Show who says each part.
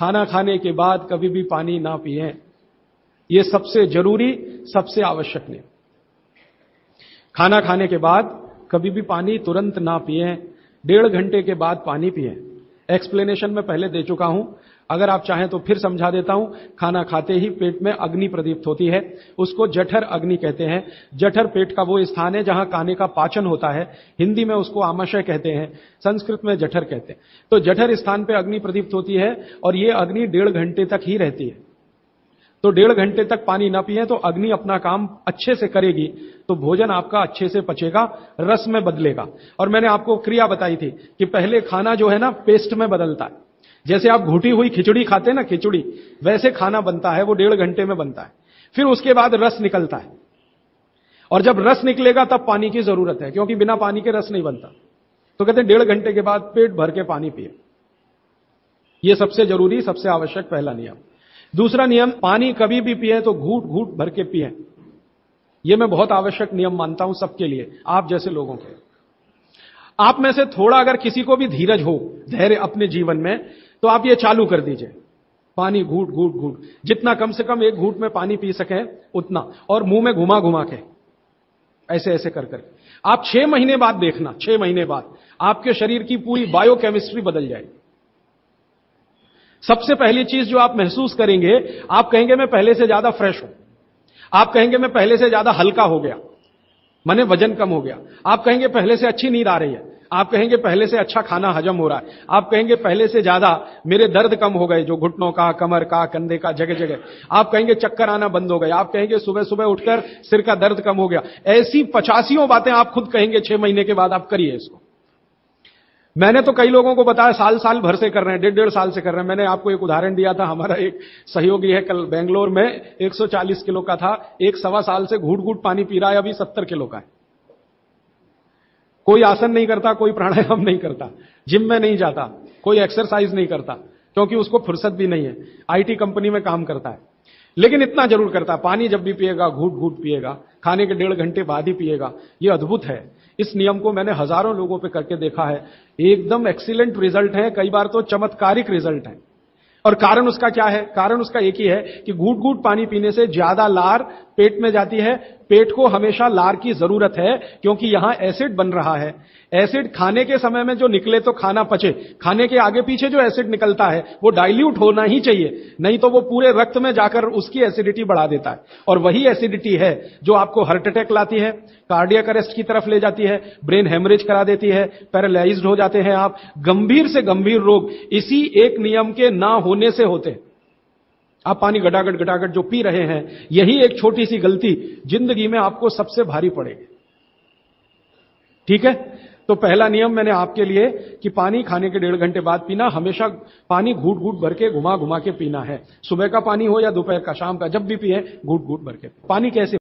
Speaker 1: खाना खाने के बाद कभी भी पानी ना पिएं। ये सबसे जरूरी, सबसे आवश्यक नियम। खाना खाने के बाद कभी भी पानी तुरंत ना पिएं, 1.5 घंटे के बाद पानी पिएं। एक्सप्लेनेशन मैं पहले दे चुका हूं, अगर आप चाहें तो फिर समझा देता हूं। खाना खाते ही पेट में अग्नि प्रदीप्त होती है, उसको जठर अग्नि कहते हैं। जठर पेट का वो स्थान है जहां खाने का पाचन होता है। हिंदी में उसको आमाशय कहते हैं, संस्कृत में जठर कहते हैं। तो जठर स्थान पे अग्नि प्रदीप्त होती है और ये अग्नि 1.5 घंटे तक ही रहती है। तो 1.5 घंटे तक पानी ना पिए तो अग्नि अपना काम अच्छे से करेगी, तो भोजन आपका अच्छे से पचेगा, रस में बदलेगा। और मैंने आपको क्रिया बताई थी कि पहले खाना जो है ना पेस्ट में बदलता है। जैसे आप घुटी हुई खिचड़ी खाते हैं ना, खिचड़ी, वैसे खाना बनता है, वो 1.5 घंटे में बनता है। फिर उसके बाद रस निकलता है, और जब रस निकलेगा तब पानी की जरूरत है, क्योंकि बिना पानी के रस नहीं बनता। तो कहते हैं 1.5 घंटे के बाद पेट भर के पानी पिए। यह सबसे जरूरी, सबसे आवश्यक पहला नियम। दूसरा नियम, पानी कभी भी पिए तो घूट घूट भर के पिए। यह मैं बहुत आवश्यक नियम मानता हूं सबके लिए, आप जैसे लोगों के। आप में से थोड़ा अगर किसी को भी धीरज हो, धैर्य अपने जीवन में, तो आप ये चालू कर दीजिए, पानी घूट घूट घूट, जितना कम से कम 1 घूट में पानी पी सके उतना, और मुंह में घुमा घुमा के, ऐसे ऐसे कर कर। आप 6 महीने बाद देखना, 6 महीने बाद आपके शरीर की पूरी बायोकेमिस्ट्री बदल जाएगी। सबसे पहली चीज जो आप महसूस करेंगे, आप कहेंगे मैं पहले से ज्यादा फ्रेश हूं, आप कहेंगे मैं पहले से ज्यादा हल्का हो गया, माने वजन कम हो गया। आप कहेंगे पहले से अच्छी नींद आ रही है, आप कहेंगे पहले से अच्छा खाना हजम हो रहा है, आप कहेंगे पहले से ज्यादा मेरे दर्द कम हो गए, जो घुटनों का, कमर का, कंधे का, जगह जगह। आप कहेंगे चक्कर आना बंद हो गए, आप कहेंगे सुबह सुबह उठकर सिर का दर्द कम हो गया। ऐसी 85 बातें आप खुद कहेंगे 6 महीने के बाद। आप करिए इसको। मैंने तो कई लोगों को बताया साल साल भर से कर रहे हैं, 1.5 साल से कर रहे हैं। मैंने आपको एक उदाहरण दिया था, हमारा एक सहयोगी है, कल बेंगलोर में 140 किलो का था, 1 सवा साल से घूट घूट पानी पी रहा है, अभी 70 किलो का है। कोई आसन नहीं करता, कोई प्राणायाम नहीं करता, जिम में नहीं जाता, कोई एक्सरसाइज नहीं करता, क्योंकि उसको फुर्सत भी नहीं है, आईटी कंपनी में काम करता है। लेकिन इतना जरूर करता है, पानी जब भी पिएगा घूट घूट पिएगा, खाने के 1.5 घंटे बाद ही पिएगा। यह अद्भुत है। इस नियम को मैंने हजारों लोगों पे करके देखा है, एकदम एक्सीलेंट रिजल्ट है, कई बार तो चमत्कारिक रिजल्ट है। और कारण उसका क्या है? कारण उसका एक ही है कि घूट घूट पानी पीने से ज्यादा लार पेट में जाती है। पेट को हमेशा लार की जरूरत है, क्योंकि यहां एसिड बन रहा है। एसिड खाने के समय में जो निकले तो खाना पचे, खाने के आगे पीछे जो एसिड निकलता है वो डाइल्यूट होना ही चाहिए, नहीं तो वो पूरे रक्त में जाकर उसकी एसिडिटी बढ़ा देता है। और वही एसिडिटी है जो आपको हार्ट अटैक लाती है, कार्डियक अरेस्ट की तरफ ले जाती है, ब्रेन हेमरेज करा देती है, पैरालाइज्ड हो जाते हैं आप। गंभीर से गंभीर रोग इसी एक नियम के ना होने से होते हैं। आप पानी गटागट गटागट जो पी रहे हैं, यही एक छोटी सी गलती जिंदगी में आपको सबसे भारी पड़ेगी। ठीक है? तो पहला नियम मैंने आपके लिए कि पानी खाने के 1.5 घंटे बाद पीना, हमेशा पानी घूट घूट भर के घुमा घुमा के पीना है। सुबह का पानी हो या दोपहर का, शाम का, जब भी पिए घूट घूट भर के। पानी कैसे